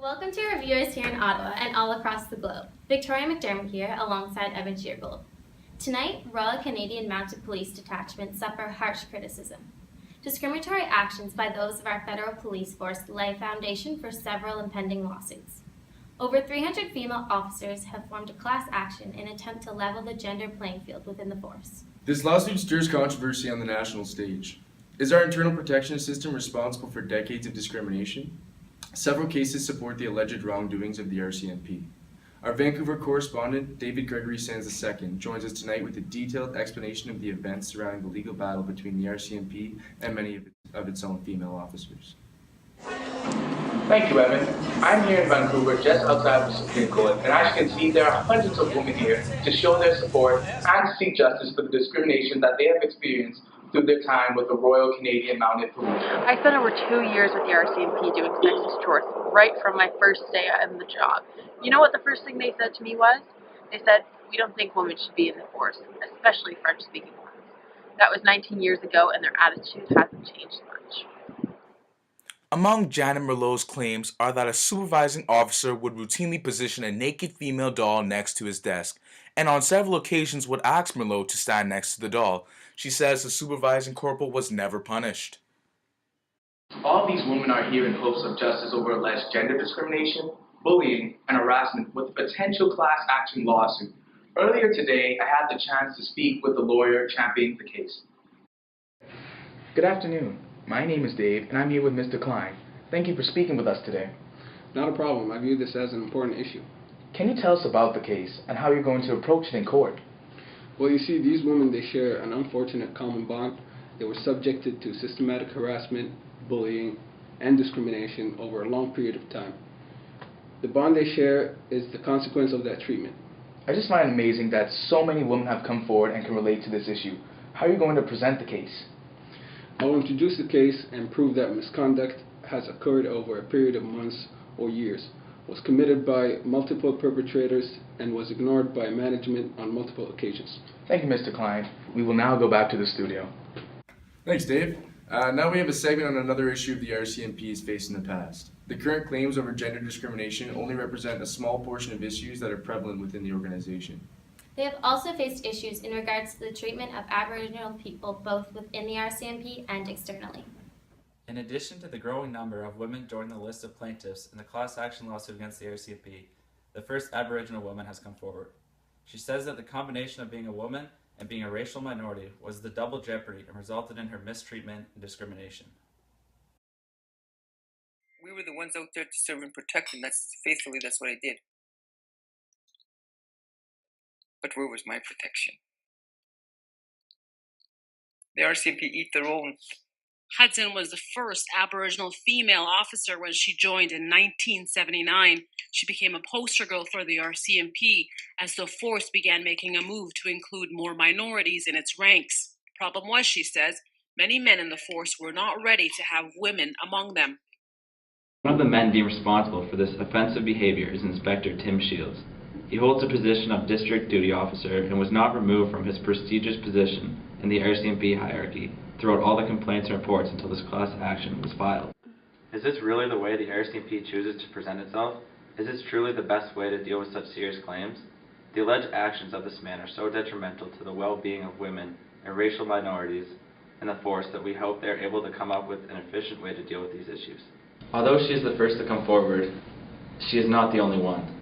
Welcome to our viewers here in Ottawa and all across the globe. Victoria McDermott here alongside Evan Sheargold. Tonight, Royal Canadian Mounted Police Detachment suffer harsh criticism. Discriminatory actions by those of our federal police force lay foundation for several impending lawsuits. Over 300 female officers have formed a class action in an attempt to level the gender playing field within the force. This lawsuit stirs controversy on the national stage. Is our internal protection system responsible for decades of discrimination? Several cases support the alleged wrongdoings of the RCMP. Our Vancouver correspondent, David Gregory Sands II, joins us tonight with a detailed explanation of the events surrounding the legal battle between the RCMP and many of its own female officers. Thank you, Evan. I'm here in Vancouver, just outside the Supreme Court, and as you can see, there are hundreds of women here to show their support and seek justice for the discrimination that they have experienced through their time with the Royal Canadian Mounted Police. I spent over 2 years with the RCMP doing census chores right from my first day on the job. You know what the first thing they said to me was? They said, "We don't think women should be in the force, especially French-speaking ones." That was 19 years ago, and their attitude hasn't changed much. Among Janet Merlot's claims are that a supervising officer would routinely position a naked female doll next to his desk, and on several occasions would ask Merlot to stand next to the doll. She says the supervising corporal was never punished. All these women are here in hopes of justice over alleged gender discrimination, bullying, and harassment with a potential class action lawsuit. Earlier today, I had the chance to speak with the lawyer championing the case. Good afternoon. My name is Dave, and I'm here with Mr. Klein. Thank you for speaking with us today. Not a problem. I view this as an important issue. Can you tell us about the case and how you're going to approach it in court? Well, you see, these women, they share an unfortunate common bond. They were subjected to systematic harassment, bullying, and discrimination over a long period of time. The bond they share is the consequence of that treatment. I just find it amazing that so many women have come forward and can relate to this issue. How are you going to present the case? I will introduce the case and prove that misconduct has occurred over a period of months or years, was committed by multiple perpetrators, and was ignored by management on multiple occasions. Thank you, Mr. Klein. We will now go back to the studio. Thanks, Dave. Now we have a segment on another issue the RCMP has faced in the past. The current claims over gender discrimination only represent a small portion of issues that are prevalent within the organization. They have also faced issues in regards to the treatment of Aboriginal people both within the RCMP and externally. In addition to the growing number of women joining the list of plaintiffs in the class action lawsuit against the RCMP, the first Aboriginal woman has come forward. She says that the combination of being a woman and being a racial minority was the double jeopardy and resulted in her mistreatment and discrimination. We were the ones out there to serve and protect, and that's what I did. But where was my protection? The RCMP eat their own. Hudson was the first Aboriginal female officer when she joined in 1979. She became a poster girl for the RCMP as the force began making a move to include more minorities in its ranks. Problem was, she says, many men in the force were not ready to have women among them. One of the men deemed responsible for this offensive behavior is Inspector Tim Shields. He holds the position of District Duty Officer and was not removed from his prestigious position in the RCMP hierarchy throughout all the complaints and reports until this class action was filed. Is this really the way the RCMP chooses to present itself? Is this truly the best way to deal with such serious claims? The alleged actions of this man are so detrimental to the well-being of women and racial minorities in the force that we hope they are able to come up with an efficient way to deal with these issues. Although she is the first to come forward, she is not the only one.